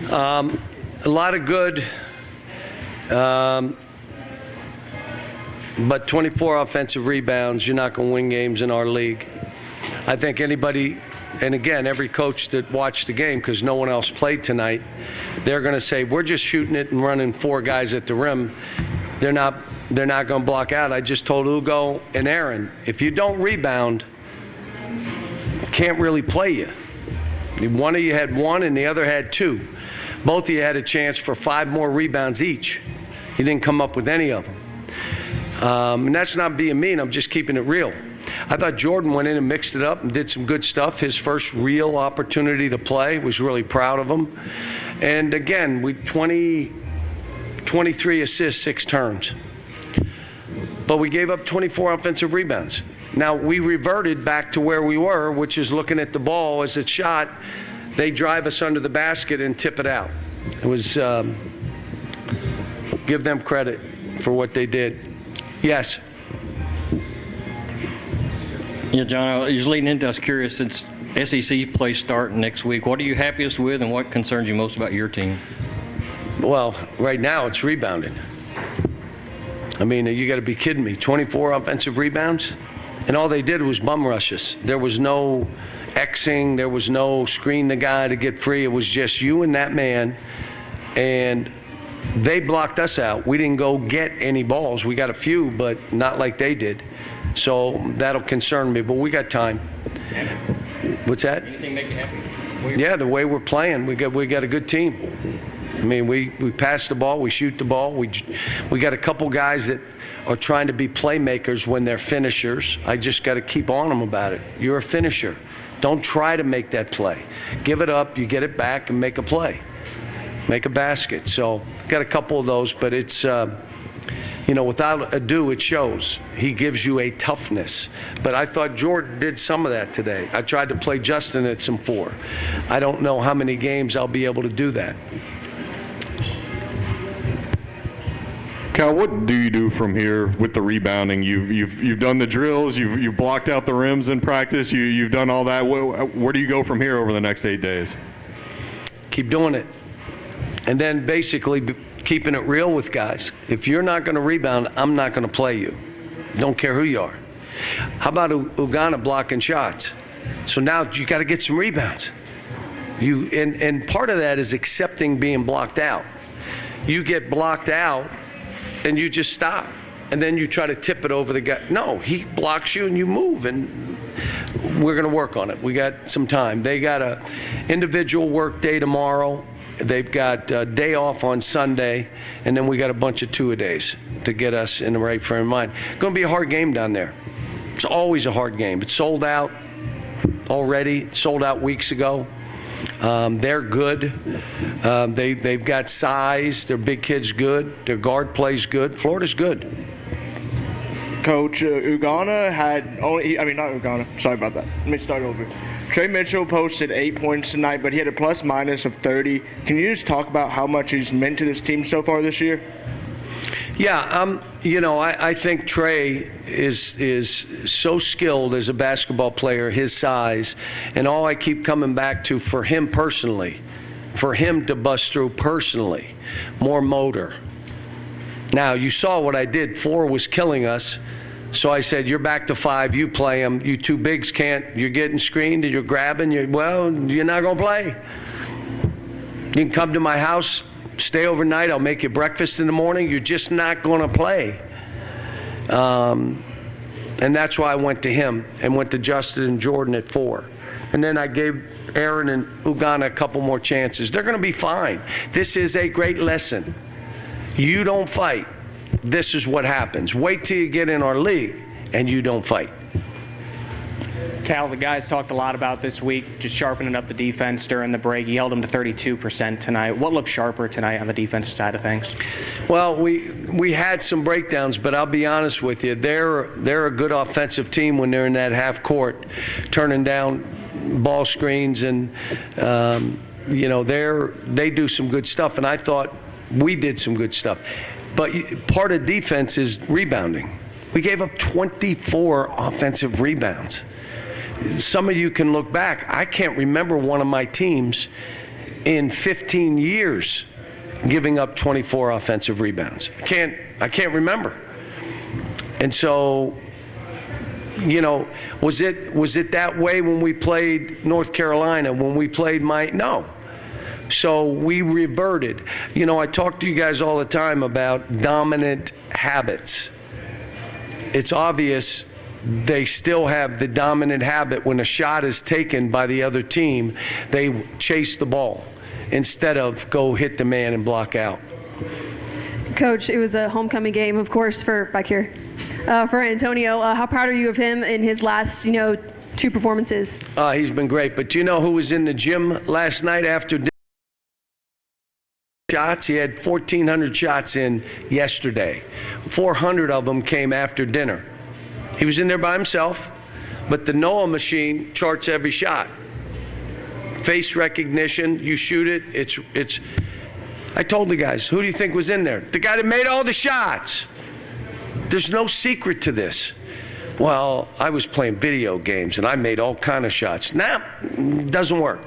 A lot of good, but 24 offensive rebounds, you're not going to win games in our league. I think anybody, and again, every coach that watched the game, because no one else played tonight, they're going to say, we're just shooting it and running 4 guys at the rim. They're not going to block out. I just told Ugo and Aaron, if you don't rebound, can't really play you. One of you had 1 and the other had 2. Both of you had a chance for 5 more rebounds each. You didn't come up with any of them. And that's not being mean, I'm just keeping it real. I thought Jordan went in and mixed it up and did some good stuff. His first real opportunity to play, was really proud of him. And again, 23 assists, 6 turns. But we gave up 24 offensive rebounds. Now, we reverted back to where we were, which is looking at the ball as it's shot. They drive us under the basket and tip it out. It was, give them credit for what they did. Yes? Yeah, John, you're leading into, I was curious, since SEC play start next week, what are you happiest with and what concerns you most about your team? Well, right now it's rebounding. I mean, you got to be kidding me. 24 offensive rebounds? And all they did was bum rush us. There was no Xing. There was no screen the guy to get free. It was just you and that man. And they blocked us out. We didn't go get any balls. We got a few, but not like they did. So that'll concern me. But we got time. What's that? Anything make you happy? Yeah, the way we're playing. We got a good team. I mean, we pass the ball. We shoot the ball. We got a couple guys that are trying to be playmakers when they're finishers. I just got to keep on them about it. You're a finisher. Don't try to make that play. Give it up, you get it back, and make a play. Make a basket. So, got a couple of those, but it's, without ado, it shows. He gives you a toughness. But I thought Jordan did some of that today. I tried to play Justin at some 4. I don't know how many games I'll be able to do that. Cal, what do you do from here with the rebounding? You've done the drills, you've blocked out the rims in practice, you've done all that. Where do you go from here over the next 8 days? Keep doing it. And then basically keeping it real with guys. If you're not going to rebound, I'm not going to play you. Don't care who you are. How about Ugana blocking shots? So now you got to get some rebounds. And part of that is accepting being blocked out. You get blocked out, and you just stop. And then you try to tip it over the guy. No, he blocks you and you move, and we're going to work on it. We got some time. They got a individual work day tomorrow. They've got a day off on Sunday, and then we got a bunch of 2-a-days to get us in the right frame of mind. It's going to be a hard game down there. It's always a hard game. It's sold out already, sold out weeks ago. They're good. They've got size. Their big kid's good. Their guard plays good. Florida's good. Coach, Ugana had only, not Ugana, sorry about that. Let me start over. Trey Mitchell posted 8 points tonight, but he had a plus-minus of 30. Can you just talk about how much he's meant to this team so far this year? Yeah, I think Trey is so skilled as a basketball player, his size, and all I keep coming back to for him personally, for him to bust through personally, more motor. Now, you saw what I did. 4 was killing us. So I said, you're back to 5, you play them. You 2 bigs can't, you're getting screened and you're grabbing, you're not going to play. You can come to my house, stay overnight, I'll make you breakfast in the morning, you're just not going to play. And that's why I went to him and went to Justin and Jordan at 4. And then I gave Aaron and Ugana a couple more chances. They're going to be fine. This is a great lesson. You don't fight. This is what happens. Wait till you get in our league and you don't fight. Cal, the guys talked a lot about this week, just sharpening up the defense during the break. He held them to 32% tonight. What looked sharper tonight on the defensive side of things? Well, we had some breakdowns, but I'll be honest with you. They're a good offensive team when they're in that half court, turning down ball screens, and they do some good stuff. And I thought we did some good stuff. But part of defense is rebounding. We gave up 24 offensive rebounds. Some of you can look back. I can't remember one of my teams in 15 years giving up 24 offensive rebounds. I can't remember. And so, you know, was it that way when we played North Carolina, when we played No. So we reverted. You know, I talk to you guys all the time about dominant habits. It's obvious they still have the dominant habit. When a shot is taken by the other team, they chase the ball instead of go hit the man and block out. Coach, it was a homecoming game, of course, for Antonio. How proud are you of him in his last, 2 performances? He's been great. But do you know who was in the gym last night after shots? He had 1,400 shots in yesterday. 400 of them came after dinner. He was in there by himself, but the Noah machine charts every shot. Face recognition, you shoot it, it's. I told the guys, who do you think was in there? The guy that made all the shots. There's no secret to this. Well, I was playing video games and I made all kind of shots. Nah, doesn't work.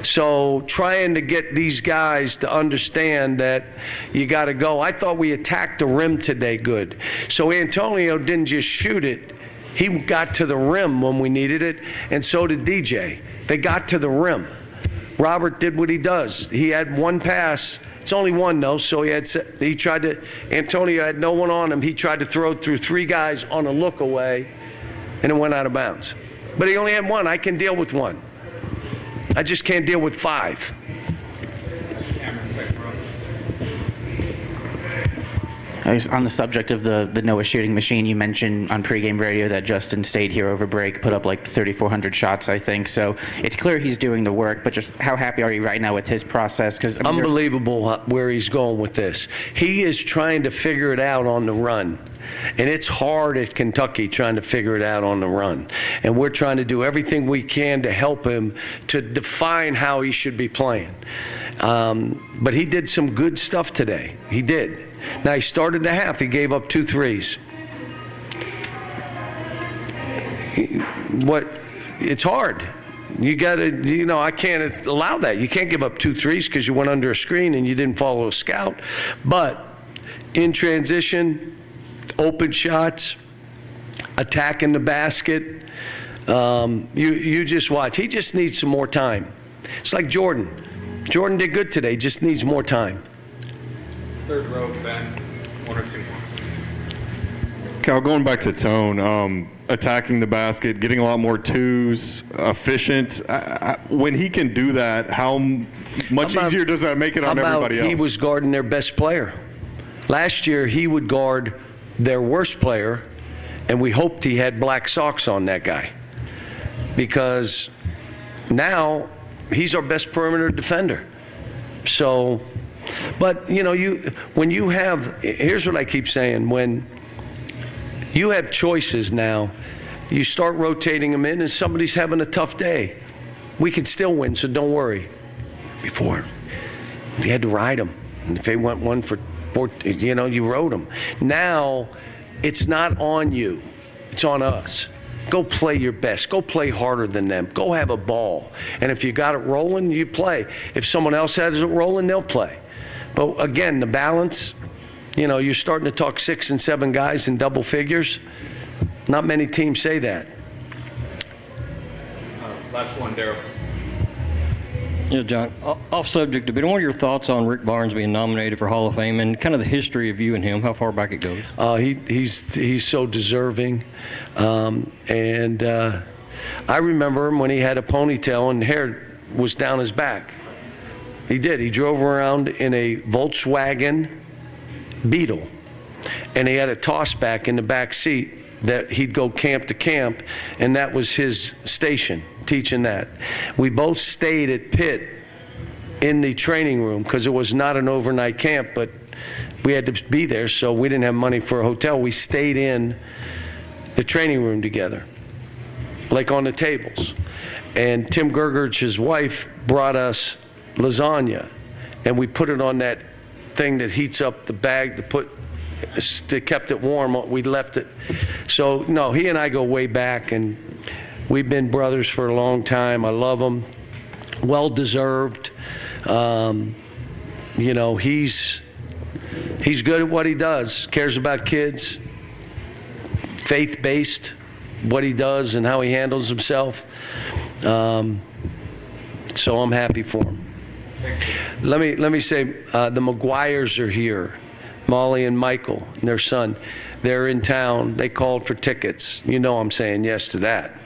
So trying to get these guys to understand that you got to go. I thought we attacked the rim today good. So Antonio didn't just shoot it. He got to the rim when we needed it, and so did DJ. They got to the rim. Robert did what he does. He had one pass. It's only one though, so Antonio had no one on him. He tried to throw through 3 guys on a look away, and it went out of bounds. But he only had one. I can deal with one. I just can't deal with 5. On the subject of the Noah shooting machine, you mentioned on pregame radio that Justin stayed here over break, put up like 3,400 shots, I think. So it's clear he's doing the work, but just how happy are you right now with his process? Because Unbelievable where he's going with this. He is trying to figure it out on the run. And it's hard at Kentucky trying to figure it out on the run. And we're trying to do everything we can to help him to define how he should be playing. But he did some good stuff today. He did. Now, he started the half. He gave up 2 threes. It's hard. You got to, I can't allow that. You can't give up 2 threes because you went under a screen and you didn't follow a scout. But in transition, open shots, attacking the basket, you just watch. He just needs some more time. It's like Jordan. Jordan did good today, just needs more time. Third row, Ben. 1 or 2 more. Cal, going back to tone, attacking the basket, getting a lot more 2s, efficient. When he can do that, how much easier does that make it on everybody else? He was guarding their best player. Last year, he would guard their worst player, and we hoped he had black socks on, that guy. Because now he's our best perimeter defender. So, but when you have, here's what I keep saying, when you have choices now, you start rotating them in and somebody's having a tough day. We can still win, so don't worry. Before, you had to ride them. And if they went 1 for 4, you rode them. Now, it's not on you. It's on us. Go play your best. Go play harder than them. Go have a ball. And if you got it rolling, you play. If someone else has it rolling, they'll play. But again, the balance, you're starting to talk 6 and 7 guys in double figures. Not many teams say that. Last one, Daryl. Yeah, John, off subject a bit, what are your thoughts on Rick Barnes being nominated for Hall of Fame and kind of the history of you and him, how far back it goes? He's so deserving. And I remember him when he had a ponytail and hair was down his back. He did. He drove around in a Volkswagen Beetle, and he had a toss back in the back seat that he'd go camp to camp, and that was his station, teaching that. We both stayed at Pitt in the training room because it was not an overnight camp, but we had to be there, so we didn't have money for a hotel. We stayed in the training room together, like on the tables. And Tim Gergerch's wife brought us lasagna, and we put it on that thing that heats up the bag to kept it warm. We left it. So no, he and I go way back, and we've been brothers for a long time. I love him. well deserved. You know, he's good at what he does. Cares about kids. Faith-based, what he does and how he handles himself. So I'm happy for him. Let me say, the McGuires are here, Molly and Michael, and their son. They're in town. They called for tickets. You know I'm saying yes to that.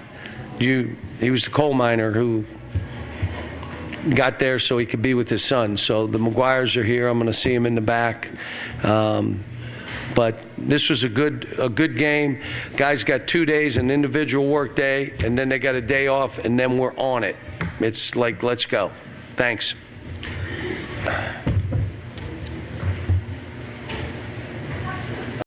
He was the coal miner who got there so he could be with his son. So the McGuires are here. I'm going to see him in the back. But this was a good game. Guys got 2 days, an individual work day, and then they got a day off, and then we're on it. It's like, let's go. Thanks.